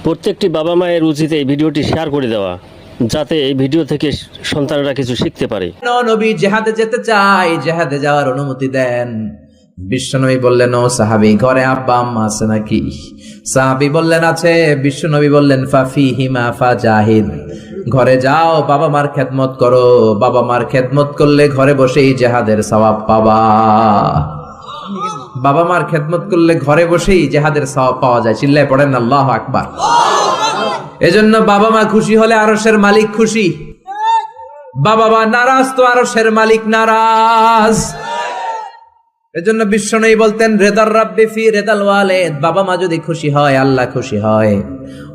প্রত্যেকটি বাবা মায়ের উচিত এই ভিডিওটি শেয়ার করে দেওয়া, যাতে এই ভিডিও থেকে সন্তানরা কিছু শিখতে পারে। নবী জিহাদে যেতে চাই, জিহাদে যাওয়ার অনুমতি দেন। বিশ্বনবী বললেন, ও সাহাবী, ঘরে আব্বা আম্মা আছে নাকি? সাহাবী বললেন, আছে। বিশ্বনবী বললেন, ফাফিহিমা ফাজাহিদ, ঘরে যাও, বাবা মার খেদমত করো। বাবা মার খেদমত করলে ঘরে বসেই জিহাদের সওয়াব পাবা। বাবা মার খেদমত করলে ঘরে বসেই জিহাদের সওয়াব পাওয়া যায়। চিল্লায় পড়েন আল্লাহু আকবার। এজন্য বাবা মা খুশি হলে আরশের মালিক খুশি। বাবা মা নারাজ তো আরশের মালিক নারাজ। এজন্য বিশ্বনবী বলতেন, রেদার রাব্বি ফি রেদাল ওয়ালিদ, বাবা মা যদি খুশি হয় আল্লাহ খুশি হয়।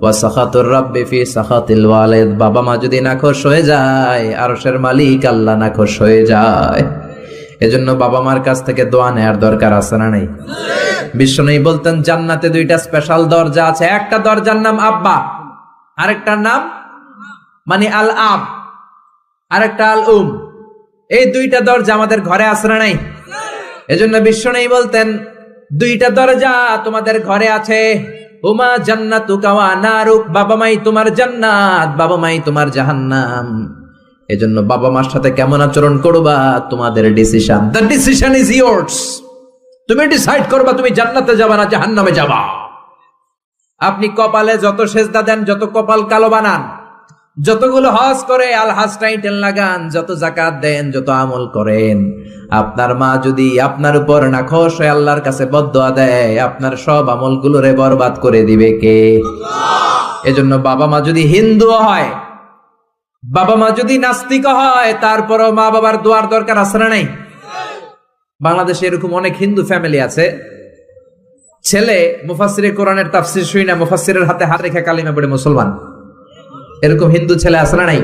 ওয়া সাখাতুর রাব্বি ফি সাখাতিল ওয়ালিদ, বাবা মা যদি নাখোশ হয়ে যায় আরশের মালিক আল্লাহ নাখোশ হয়ে যায়। এজন্য বাবা মার কাছ থেকে দোয়া নেয়ার দরকার আছে না নাই? বিশ্বনবী বলতেন, জান্নাতে দুইটা স্পেশাল দরজা আছে। একটা দরজার নাম আব্বা, আরেকটার নাম মানে আল আব, আরেকটা আল উম। এই দুইটা দরজা আমাদের ঘরে আছে না নাই? এজন্য বিশ্বনবী বলতেন, দুইটা দরজা তোমাদের ঘরে আছে। হুমা জান্নাতুকা ওয়া নারুক, বাবা মাই তোমার জান্নাত, বাবা মাই তোমার জাহান্নাম। এজন্য বাবা মার সাথে কেমন আচরণ করবা তোমাদের decision. The decision is years. তুমি ডিসাইড করবা তুমি জান্নাতে যাবা না জাহান্নামে যাবা। আপনি কপালে যত সেজদা দেন, যত কপাল কালো বানান, যতগুলো হজ করে আল হাজ টাইটেল লাগান, যত যাকাত দেন, যত আমল করেন, আপনার মা যদি আপনার উপর নাখোশ হয়ে আল্লাহর কাছে বদদোয়া দেয়, আপনার সব আমলগুলোরে বরবাদ করে দিবে কে? এজন্য বাবা মা যদি হিন্দু হয়, বাবা মা যদি নাস্তিক হয়, তারপরও মা বাবার দোয়ার দরকার আছে না নাই? বাংলাদেশে এরকম অনেক হিন্দু ফ্যামিলি আছে, ছেলে মুফাসসিরে কোরআনের তাফসীর শুই না, মুফাসসিরের হাতে হাত রেখে কালিমা পড়ে মুসলমান। এরকম হিন্দু ছেলে আছে না নাই?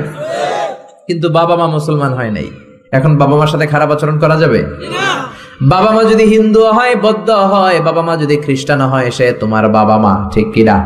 কিন্তু বাবা মা মুসলমান হয় নাই। এখন বাবা মার সাথে খারাপ আচরণ করা যাবে? বাবা মা যদি হিন্দু হয়, বৌদ্ধ হয়, বাবা মা যদি খ্রিস্টান হয়, সে তোমার বাবা মা, ঠিক কিনা?